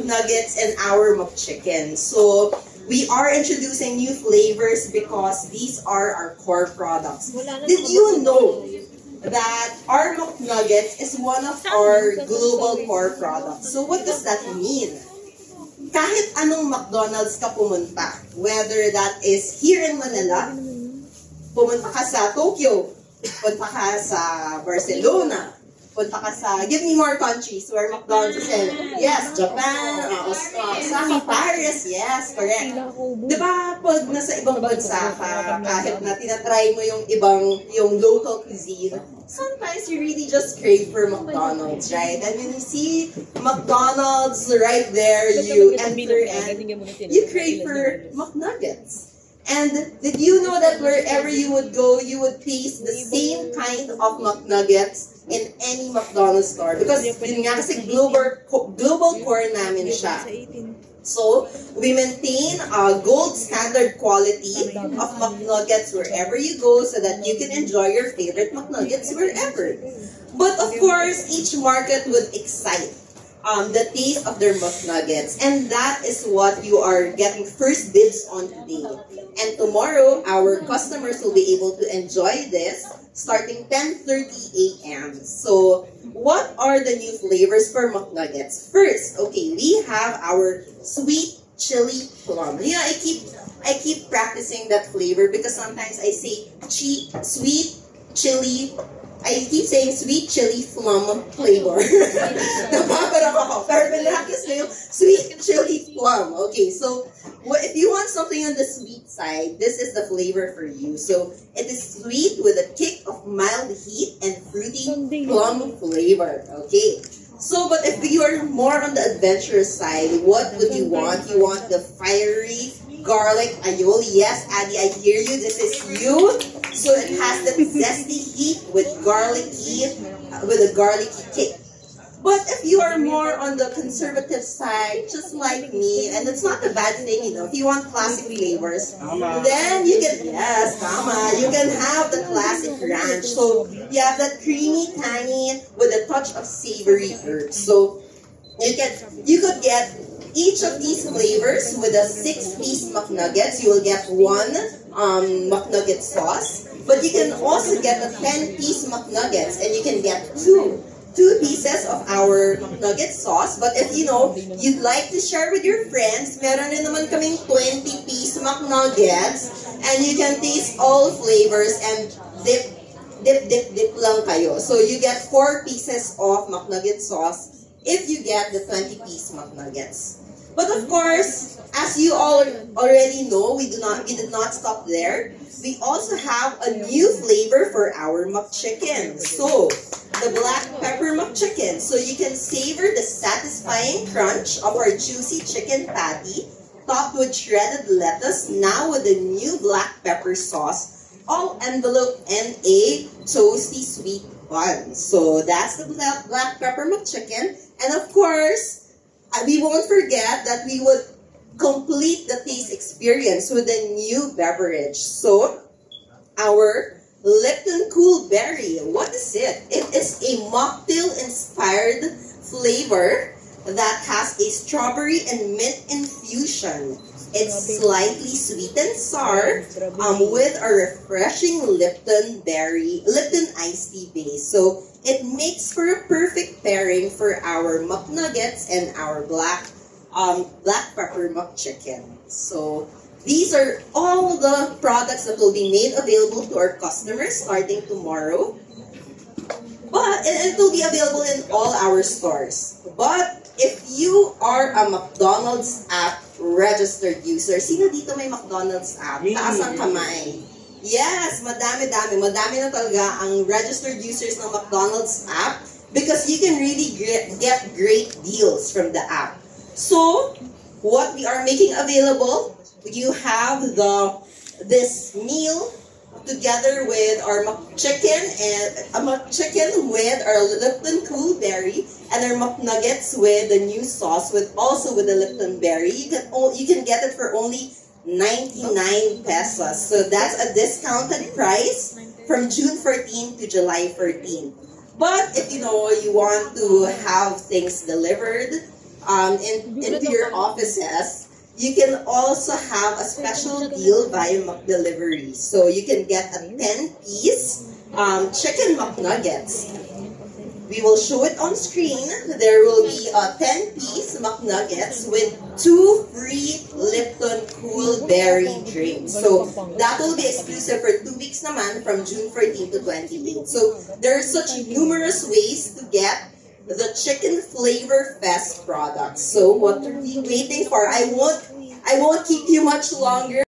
nuggets and our McChicken. So we are introducing new flavors because these are our core products. Did you know that our McNuggets is one of our global core products? So what does that mean? Kahit anong McDonald's ka pumunta, whether that is here in Manila, pumunta ka sa Tokyo, punta ka sa Barcelona, punta ka sa, give me more countries where McDonald's is in. Yes, Japan, Osaka, Paris, yes, correct. Diba, pag nasa ibang bansa ka, kahit na tinatry mo yung local cuisine, sometimes you really just crave for McDonald's, right? And when you see McDonald's right there, you enter and you crave for McNuggets. And did you know that wherever you would go, you would taste the same kind of McNuggets in any McDonald's store? Because yun nga kasi global core namin siya. So, we maintain a gold standard quality of McNuggets wherever you go so that you can enjoy your favorite McNuggets wherever. But of course, each market would excite the taste of their McNuggets. And that is what you are getting first dibs on today. And tomorrow, our customers will be able to enjoy this starting 10:30 a.m. So, what are the new flavors for McNuggets? First, okay, we have our sweet chili plum. Yeah, I keep practicing that flavor because sometimes I say sweet chili. I keep saying sweet chili plum flavor. Napaparang ako. Pero pinractice na yung sweet chili plum. Okay, so if you want something on the sweet side, this is the flavor for you. So it is sweet with a kick of mild heat and fruity plum flavor. Okay. So, but if you are more on the adventurous side, what would you want? You want the fiery garlic aioli. Yes, Addy, I hear you. This is you. So it has that zesty heat with a garlicky kick. But if you are more on the conservative side, just like me, and it's not a bad thing, you know, if you want classic flavors, then you can, yes, you can have the classic ranch. So you have that creamy, tangy with a touch of savory herbs. So you could get each of these flavors with a 6-piece McNuggets. You will get one McNugget sauce, but you can also get a 10-piece McNuggets, and you can get two pieces of our McNugget sauce. But if you know, you'd like to share with your friends, meron rin naman kaming 20-piece McNuggets, and you can taste all flavors and dip lang kayo. So you get 4 pieces of McNugget sauce if you get the 20-piece McNuggets. But of course, as you all already know, we did not stop there. We also have a new flavor for our McChicken. So, the black pepper McChicken. So you can savor the satisfying crunch of our juicy chicken patty, topped with shredded lettuce, now with the new black pepper sauce, all enveloped in a toasty sweet bun. So that's the black pepper McChicken. And of course, we won't forget that we would complete the taste experience with a new beverage. So, our Lipton Cool Berry. What is it? It is a mocktail-inspired flavor that has a strawberry and mint infusion. It's slightly sweet and sour with a refreshing Lipton iced tea base. So it makes for a perfect pairing for our McNuggets and our black pepper McChicken. So these are all the products that will be made available to our customers starting tomorrow. But it will be available in all our stores. But if you are a McDonald's app registered user, sino dito may McDonald's app? Taas ang kamay. Yes, madami na talaga ang registered users ng McDonald's app because you can really get great deals from the app. So, what we are making available, you have this meal together with our McChicken with our Lipton Cool Berry and our McNuggets with the new sauce also with the Lipton Berry. You can get it for only 99 pesos. So that's a discounted price from June 14 to July 14. But if you want to have things delivered, into your offices, you can also have a special deal via McDelivery. So you can get a 10-piece chicken McNuggets. We will show it on screen. There will be a 10-piece McNuggets with 2 free Lipton Cool Berry drinks. So that will be exclusive for 2 weeks naman from June 14 to 28. So there are such numerous ways to get the Chicken Flavor Fest products. So what are you waiting for? I won't keep you much longer.